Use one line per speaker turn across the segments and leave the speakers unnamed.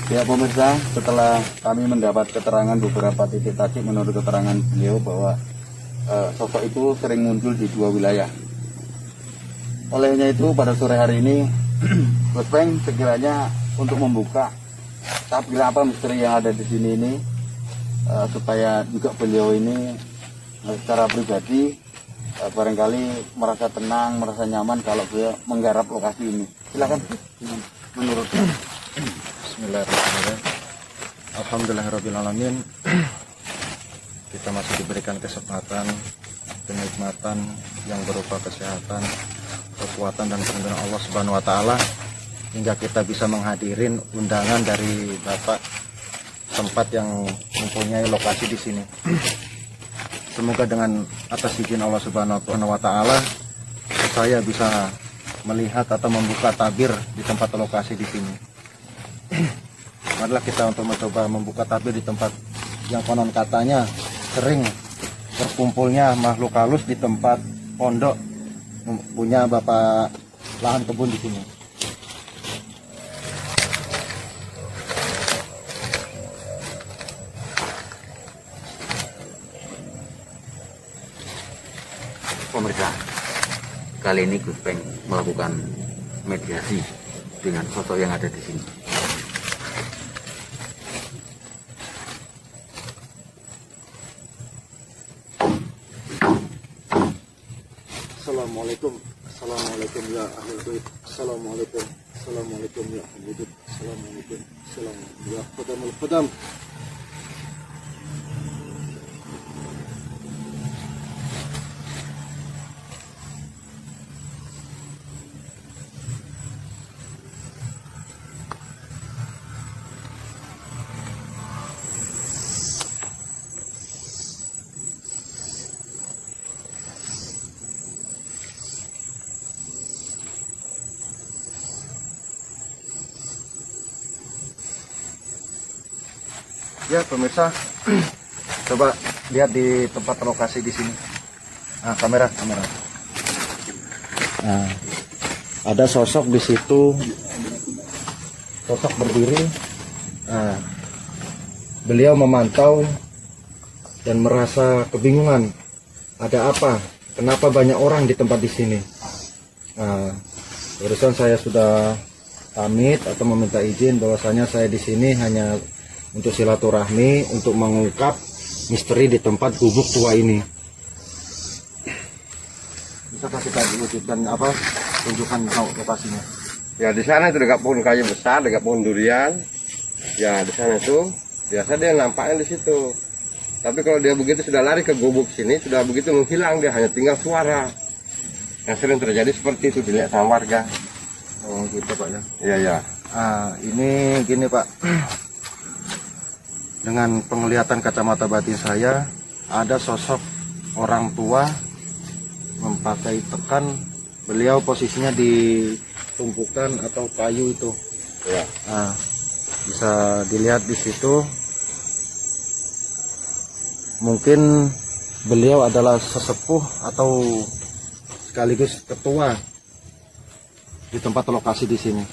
Ya pemirsa, setelah kami mendapat keterangan beberapa titik tadi menurut keterangan beliau bahwa sosok itu sering muncul di dua wilayah. Olehnya itu pada sore hari ini Gus Peng sekiranya untuk membuka tabir apa misteri yang ada di sini ini supaya juga beliau ini secara pribadi barangkali merasa tenang, merasa nyaman kalau beliau menggarap lokasi ini. Silakan menurut
Bismillahirrahmanirrahim. Alhamdulillahirrahmanirrahim. Kita masih diberikan kesempatan, kenikmatan yang berupa kesehatan, kekuatan dan perlindungan Allah Subhanahu wa taala hingga kita bisa menghadirin undangan dari Bapak tempat yang mempunyai lokasi di sini. Semoga dengan atas izin Allah Subhanahu wa taala saya bisa melihat atau membuka tabir di tempat lokasi di sini. Marilah kita untuk mencoba membuka tabir di tempat yang konon katanya sering berkumpulnya makhluk halus di tempat pondok punya Bapak lahan kebun di sini.
pemirsa, kali ini Gus Peng melakukan mediasi dengan sosok yang ada di sini.
Assalamualaikum, assalamualaikum ya ahlul bait, assalamualaikum, assalamualaikum ya ahlul bait, assalamualaikum, assalamualaikum ya khadamul khadam. Ya pemirsa, coba lihat di tempat lokasi di sini. Nah, kamera. Nah, ada sosok di situ, sosok berdiri. Nah, beliau memantau dan merasa kebingungan. Ada apa? Kenapa banyak orang di tempat di sini? Nah, barusan saya sudah pamit atau meminta izin bahwasanya saya di sini hanya untuk silaturahmi, untuk mengungkap misteri di tempat gubuk tua ini. Bisa kita wujudkan apa? Tunjukkan lokasinya.
Ya di sana itu dekat pohon kayu besar, dekat pohon durian. Ya di sana itu biasa dia nampaknya di situ. Tapi kalau dia begitu sudah lari ke gubuk sini, sudah begitu menghilang, dia hanya tinggal suara. Yang sering terjadi seperti itu dilihat sama warga.
Oh gitu Pak ya.
Iya ya.
Ini gini Pak. Dengan penglihatan kacamata batin saya, ada sosok orang tua memakai tekan. Beliau posisinya di tumpukan atau kayu itu.
Ya.
Nah, bisa dilihat di situ. Mungkin beliau adalah sesepuh atau sekaligus ketua di tempat lokasi di sini.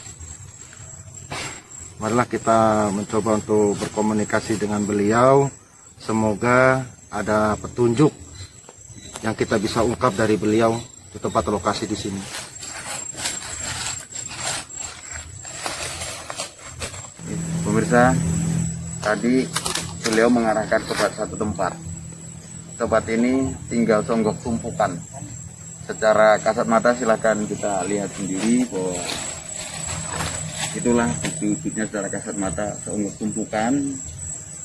Marilah kita mencoba untuk berkomunikasi dengan beliau. Semoga ada petunjuk yang kita bisa ungkap dari beliau di tempat lokasi di sini.
Pemirsa, tadi beliau mengarahkan kepada satu tempat. Tempat ini tinggal songgok tumpukan. Secara kasat mata silakan kita lihat sendiri bahwa itulah wujudnya secara kasat mata songgok tumpukan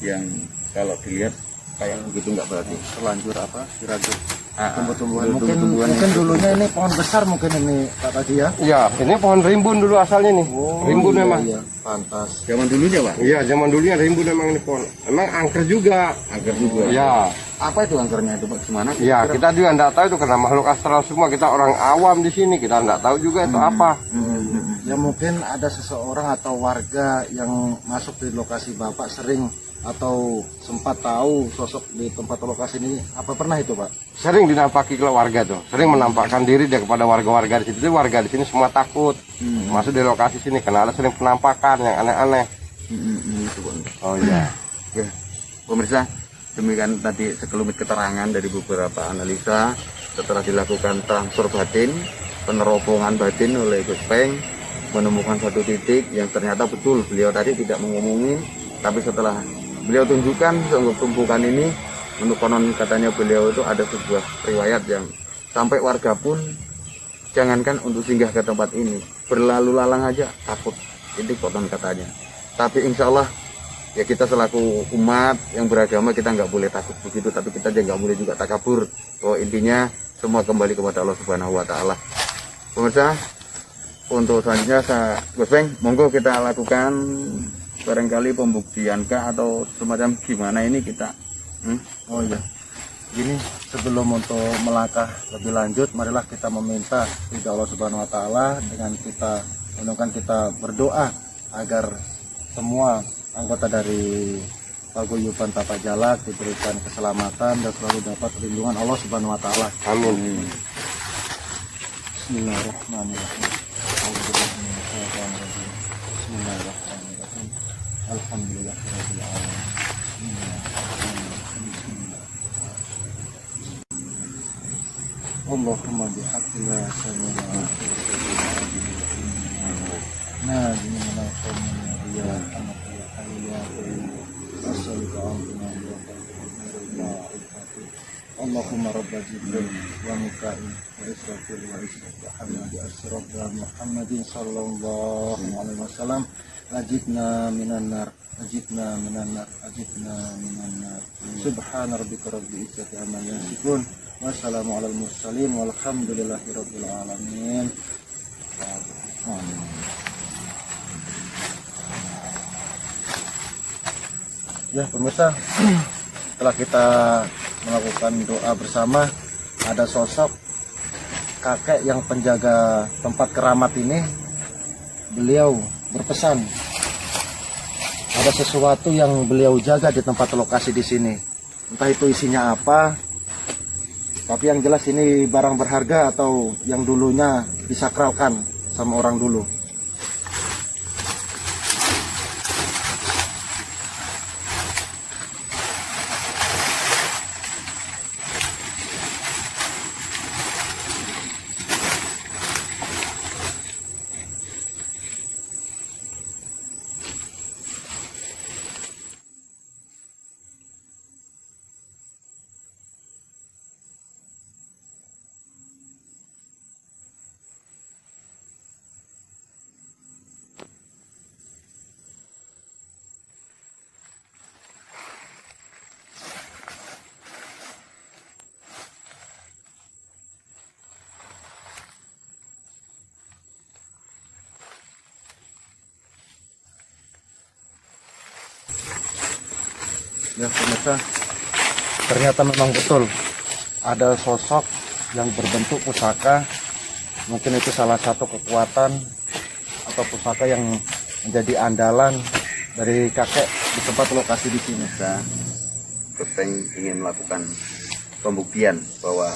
yang kalau dilihat kayak begitu nggak berarti terlanjur apa dirajut
Tumbuh-tumbuhan. Mungkin dulunya ini pohon besar mungkin ini Pak tadi ya.
Ya, ini pohon rimbun dulu asalnya nih. Rimbun
iya,
memang.
Iya, pantas.
zaman dulunya Pak.
Iya, zaman dulunya rimbun memang ini pohon. Emang angker juga.
Angker juga.
Ya,
Apa itu angkernya itu Pak? Gimana?
ya kita juga enggak tahu itu karena makhluk astral semua. Kita orang awam di sini, kita enggak tahu juga itu apa.
Ya mungkin ada seseorang atau warga yang masuk di lokasi Bapak sering atau sempat tahu sosok di tempat lokasi ini, apa pernah itu Pak?
Sering dinampaki ke warga tuh, sering menampakkan diri dia kepada warga-warga di situ. Warga di sini semua takut masuk di lokasi sini karena ada sering penampakan yang aneh-aneh.
Itu, Bang. Oh iya. Oke. Pemirsa, demikian tadi sekelumit keterangan dari beberapa analisa setelah dilakukan transfer batin, penerobongan batin oleh Gus Peng, menemukan satu titik yang ternyata betul beliau tadi tidak mengomongin, tapi setelah beliau tunjukkan untuk tumpukan ini, menurut konon katanya beliau itu ada sebuah riwayat yang sampai warga pun jangankan untuk singgah ke tempat ini, berlalu lalang aja takut. Ini konon katanya. Tapi insya Allah ya kita selaku umat yang beragama kita nggak boleh takut begitu, tapi kita juga nggak boleh juga takabur. Oh, intinya semua kembali kepada Allah Subhanahu Wa Taala. Pemirsa, untuk selanjutnya Gus Peng, monggo kita lakukan barangkali pembuktian kah atau semacam gimana ini kita.
Oh iya, gini sebelum untuk melangkah lebih lanjut, marilah kita meminta ridha Allah Subhanahu Wa Taala dengan kita kita berdoa agar semua anggota dari paguyuban Tapak Jalak diberikan keselamatan dan selalu dapat perlindungan Allah Subhanahu Wa Taala.
Amin.
Bismillahirrahmanirrahim. Bismillahirrahmanirrahim. Alhamdulillahirabbil alamin. Allahumma bihaqqina sallallahu Allahumma rabba Jibril wa Mikail wa Israfil wa Muhammad asyraf wa Muhammadin sallallahu alaihi wasallam, ajibna minan nar, ajibna minan nar, ajibna minan nar. Subhana rabbika rabbil izzati amma yasifun, wassalamu alal mursalin, walhamdulillahi rabbil alamin. Ya pemirsa, setelah kita melakukan doa bersama, ada sosok kakek yang penjaga tempat keramat ini. Beliau berpesan ada sesuatu yang beliau jaga di tempat lokasi di sini. Entah itu isinya apa, tapi yang jelas ini barang berharga atau yang dulunya disakralkan sama orang dulu. Ya pemirsa, ternyata memang betul ada sosok yang berbentuk pusaka. Mungkin itu salah satu kekuatan atau pusaka yang menjadi andalan dari kakek di tempat lokasi di sini.
Gus Peng ingin melakukan pembuktian bahwa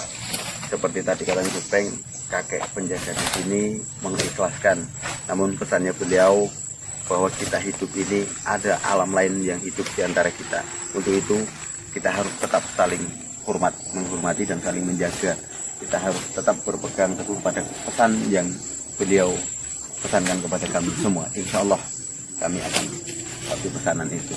seperti tadi katanya Gus Peng, kakek penjaga di sini mengikhlaskan. Namun pesannya beliau bahwa kita hidup ini ada alam lain yang hidup di antara kita. Untuk itu kita harus tetap saling menghormati dan saling menjaga. Kita harus tetap berpegang teguh pada pesan yang beliau pesankan kepada kami semua. Insya Allah kami akan patuhi pesanan itu.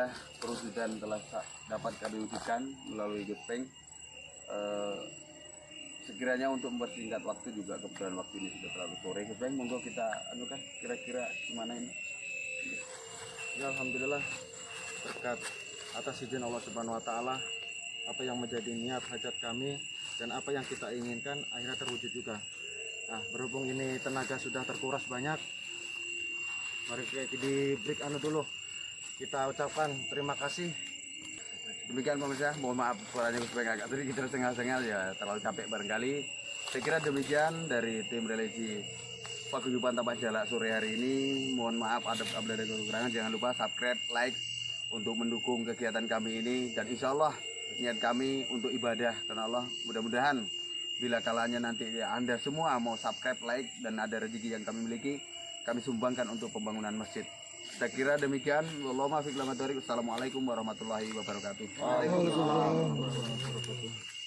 alhamdulillah perwujudan telah dapat kami wujudkan melalui gepeng. Sekiranya untuk mempersingkat waktu juga, kebetulan waktu ini sudah terlalu sore. Gepeng, monggo kita anukan kira-kira gimana ini?
Ya alhamdulillah, berkat atas izin Allah Subhanahu wa taala, apa yang menjadi niat hajat kami dan apa yang kita inginkan akhirnya terwujud juga. Nah, berhubung ini tenaga sudah terkuras banyak, mari kita di break dulu. Kita ucapkan terima kasih.
Demikian pemirsa, mohon maaf suaranya supaya agak tadi kita setengah-setengah ya, terlalu capek barangkali. Saya kira demikian dari tim religi Paguyuban Tapak Jalak sore hari ini. Mohon maaf ada kekurangan. Jangan lupa subscribe, like untuk mendukung kegiatan kami ini, dan insya Allah niat kami untuk ibadah karena Allah. Mudah-mudahan bila kalanya nanti ya, Anda semua mau subscribe, like, dan ada rezeki yang kami miliki, kami sumbangkan untuk pembangunan masjid. Saya kira demikian. Wassalamualaikum warahmatullahi wabarakatuh.
Waalaikumsalam warahmatullahi wabarakatuh.